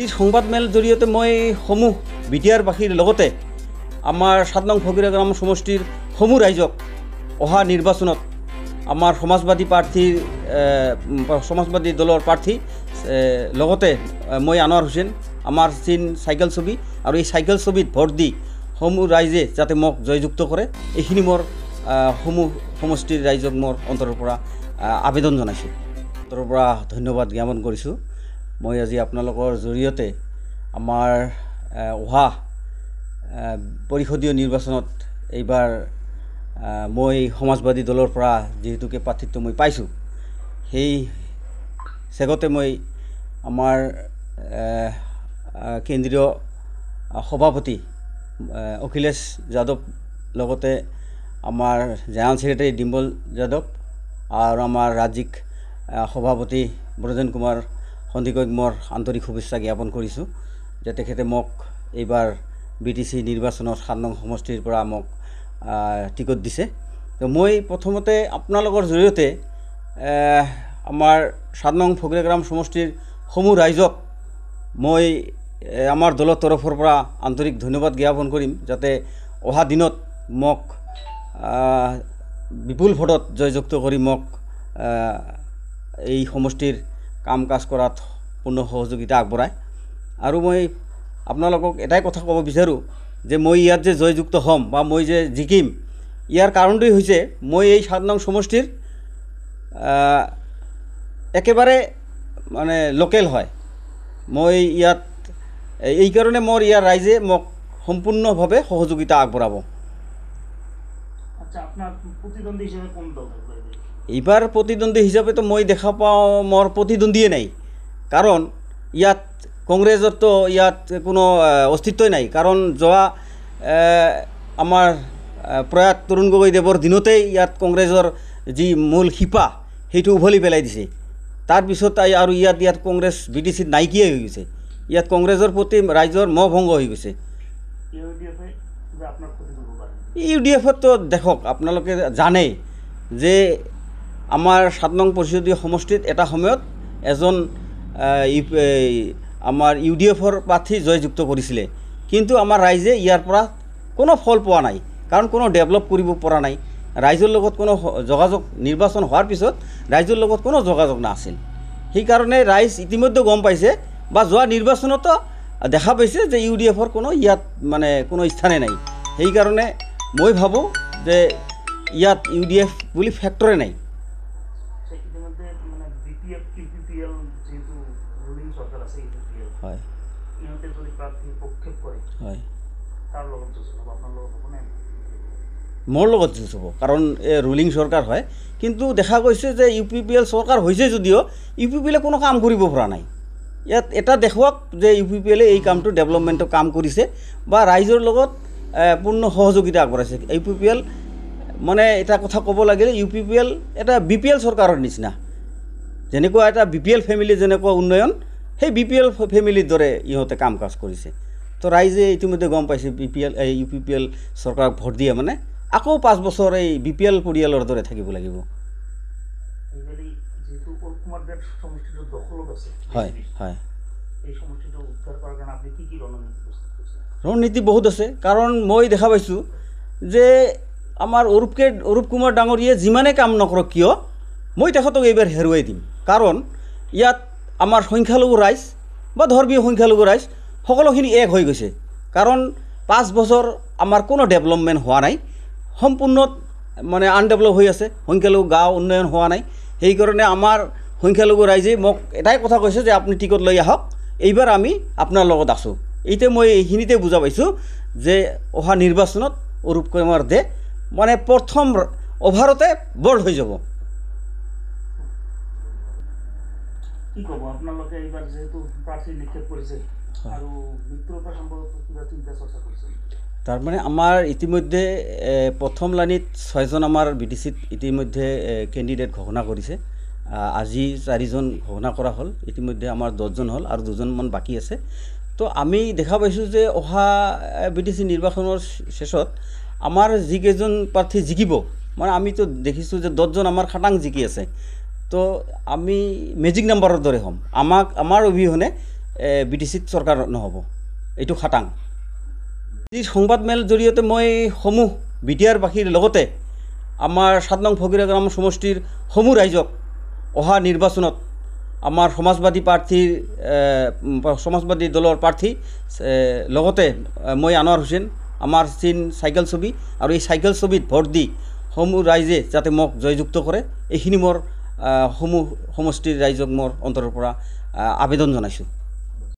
এই সংবাদমেল জৰিয়তে মই সমূহ বিটিআৰবাসীৰ লগতে আমাৰ ৭ নং ফকিৰা গ্ৰাম সমষ্টিৰ সমূহ ৰাইজক অহা নিৰ্বাচনত আমাৰ সমাজবাদী দলৰ প্ৰাৰ্থী লগতে মই আনোৱাৰ হুছেইন আমাৰ চিন চাইকেল ছবি আৰু এই চাইকেল ছবিত ভোট দি সমূহ ৰাইজে যাতে মোক জয়যুক্ত কৰে এইখিনি মোৰ সমূহ সমষ্টিৰ ৰাইজক মোৰ অন্তৰৰ পৰা আবেদন জনাইছোঁ অন্তৰৰ পৰা ধন্যবাদ জ্ঞাপন কৰিছোঁ। মই আজি আপোনালোকৰ জৰিয়তে আমাৰ অহা পৰিষদীয় নিৰ্বাচনত এইবাৰ মই সমাজবাদী দলৰ পৰা যেহেতুকে প্ৰাৰ্থিত্ব মই পাইছোঁ সেই চেগতে মই আমাৰ কেন্দ্ৰীয় সভাপতি অখিলেশ যাদৱ লগতে আমাৰ জেনেৰেল ছেক্ৰেটাৰী ডিম্বল যাদৱ আৰু আমাৰ ৰাজ্যিক সভাপতি ব্ৰজেন কুমাৰ সন্দিকক মোৰ আন্তৰিক শুভেচ্ছা জ্ঞাপন কৰিছোঁ যে তেখেতে মোক এইবাৰ BTC নিৰ্বাচনত ৭ নং সমষ্টিৰ পৰা মোক টিকট দিছে। তো মই প্ৰথমতে আপোনালোকৰ জৰিয়তে আমাৰ ৭ নং ফকিৰা গ্ৰাম সমষ্টিৰ সমূহ ৰাইজক মই আমাৰ দলৰ তৰফৰ পৰা আন্তৰিক ধন্যবাদ জ্ঞাপন কৰিম যাতে অহা দিনত মোক বিপুল ভোটত জয়যুক্ত কৰি মোক এই সমষ্টিৰ কাম কাজ কৰাত পূৰ্ণ সহযোগিতা আগবঢ়ায়। আৰু মই আপোনালোকক এটাই কথা ক'ব বিচাৰোঁ যে মই ইয়াত যে জয়যুক্ত হ'ম বা মই যে জিকিম ইয়াৰ কাৰণটোই হৈছে মই এই ৭ নং সমষ্টিৰ একেবাৰে মানে লোকেল হয়। মই ইয়াত এই কাৰণে মোৰ ইয়াৰ ৰাইজে মোক সম্পূৰ্ণভাৱে সহযোগিতা আগবঢ়াব। আচ্ছা, আপোনাৰ প্ৰতিদ্বন্দ্বী হিচাপে কোন দল? এইবাৰ প্ৰতিদ্বন্দ্বী হিচাপেতো মই দেখা পাওঁ মোৰ প্ৰতিদ্বন্দ্বীয়ে নাই, কাৰণ ইয়াত কংগ্ৰেছৰতো ইয়াত কোনো অস্তিত্বই নাই। কাৰণ যোৱা আমাৰ প্ৰয়াত তৰুণ গগৈদেৱৰ দিনতেই ইয়াত কংগ্ৰেছৰ যি মূল শিপা সেইটো উভলি পেলাই দিছে। তাৰপিছত আৰু ইয়াত কংগ্ৰেছ BTCত নাইকিয়াই হৈ গৈছে। ইয়াত কংগ্ৰেছৰ প্ৰতি ৰাইজৰ মোহভংগ হৈ গৈছে। UDFতো দেখক আপোনালোকে জানে যে আমাৰ ৭ নং পৰিষদীয় সমষ্টিত এটা সময়ত এজন আমাৰ UDFৰ প্ৰাৰ্থী জয়যুক্ত কৰিছিলে, কিন্তু আমাৰ ৰাইজে ইয়াৰ পৰা কোনো ফল পোৱা নাই, কাৰণ কোনো ডেভেলপ কৰিব পৰা নাই। ৰাইজৰ লগত কোনো যোগাযোগ নিৰ্বাচন হোৱাৰ পিছত ৰাইজৰ লগত কোনো যোগাযোগ নাছিল। সেইকাৰণে ৰাইজ ইতিমধ্যে গম পাইছে বা যোৱা নিৰ্বাচনতো দেখা পাইছে যে UDFৰ কোনো ইয়াত মানে কোনো স্থানে নাই। সেইকাৰণে মই ভাবোঁ যে ইয়াত UDF বুলি ফেক্টৰে নাই। হয় হয়, মোৰ লগত যুঁজ হ'ব, কাৰণ ৰুলিং চৰকাৰ হয়। কিন্তু দেখা গৈছে যে UPPL চৰকাৰ হৈছে যদিও UPPL কোনো কাম কৰিব পৰা নাই। ইয়াত এটা দেখুৱাওক যে UPPL এই কামটো ডেভেলপমেণ্টৰ কাম কৰিছে বা ৰাইজৰ লগত পূৰ্ণ সহযোগিতা আগবঢ়াইছে। UPPL মানে এটা কথা ক'ব লাগিলে UPPL এটা BPL চৰকাৰৰ নিচিনা। যেনেকুৱা এটা BPL ফেমিলি যেনেকুৱা উন্নয়ন, সেই BPL ফেমিলিৰ দৰে ইহঁতে কাম কাজ কৰিছে। তো ৰাইজে ইতিমধ্যে গম পাইছে UPPL চৰকাৰক ভোট দিয়ে মানে আকৌ 5 বছৰ এই BPL পৰিয়ালৰ দৰে থাকিব লাগিব। হয় হয়, ৰণনীতি বহুত আছে। কাৰণ মই দেখা পাইছোঁ যে আমাৰ অৰূপ কুমাৰ ডাঙৰীয়ে যিমানে কাম নকৰক কিয় মই তেখেতক এইবাৰ হেৰুৱাই দিম। কাৰণ ইয়াত আমাৰ সংখ্যালঘু ৰাইজ বা ধৰ্মীয় সংখ্যালঘু ৰাইজ সকলোখিনি এক হৈ গৈছে। কাৰণ 5 বছৰ আমাৰ কোনো ডেভেলপমেণ্ট হোৱা নাই, সম্পূৰ্ণ মানে আনডেভেলপ হৈ আছে। সংখ্যালঘু গাঁও উন্নয়ন হোৱা নাই। সেইকাৰণে আমাৰ সংখ্যালঘু ৰাইজে মোক এটাই কথা কৈছে যে আপুনি টিকট লৈ আহক, এইবাৰ আমি আপোনাৰ লগত আছোঁ। এতিয়া মই এইখিনিতে বুজা পাইছোঁ যে অহা নিৰ্বাচনত অৰূপ কুমাৰ দে মানে প্ৰথম অভাৰতে বৰ্ড হৈ যাব। কি ক'ব আপোনালোকে এইবাৰ যেহেতু প্ৰাৰ্থী নিক্ষেপ কৰিছে আৰু মিত্ৰতা সম্পৰ্কত কিবা চিন্তা চৰ্চা কৰিছে? তাৰমানে আমাৰ ইতিমধ্যে প্ৰথম লাইনত 6জন আমাৰ BTCত ইতিমধ্যে কেণ্ডিডেট ঘোষণা কৰিছে। আজি 4জন ঘোষণা কৰা হ'ল, ইতিমধ্যে আমাৰ 10জন হ'ল আৰু 2জনমান বাকী আছে। তো আমি দেখা পাইছোঁ যে অহা BTC নিৰ্বাচনৰ শেষত আমাৰ যিকেইজন প্ৰাৰ্থী জিকিব, মানে আমিতো দেখিছোঁ যে 10জন আমাৰ খাটাং জিকি আছে। তো আমি মেজিক নাম্বাৰৰ দৰে হ'ম। আমাৰ অবিহনে BTCত চৰকাৰ নহ'ব, এইটো খাটাং। এই সংবাদমেল জৰিয়তে মই সমূহ বিটিআৰবাসীৰ লগতে আমাৰ 7 নং ফকিৰা গ্ৰাম সমষ্টিৰ সমূহ ৰাইজক অহা নিৰ্বাচনত আমাৰ সমাজবাদী দলৰ প্ৰাৰ্থী লগতে মই আনোৱাৰ হুছেইন, আমাৰ চিন চাইকেল ছবি, আৰু এই চাইকেল ছবিত ভোট দি সমূহ ৰাইজে যাতে মোক জয়যুক্ত কৰে, এইখিনি মোৰ সমূহ সমষ্টিৰ ৰাইজক মোৰ অন্তৰৰ পৰা আবেদন জনাইছোঁ।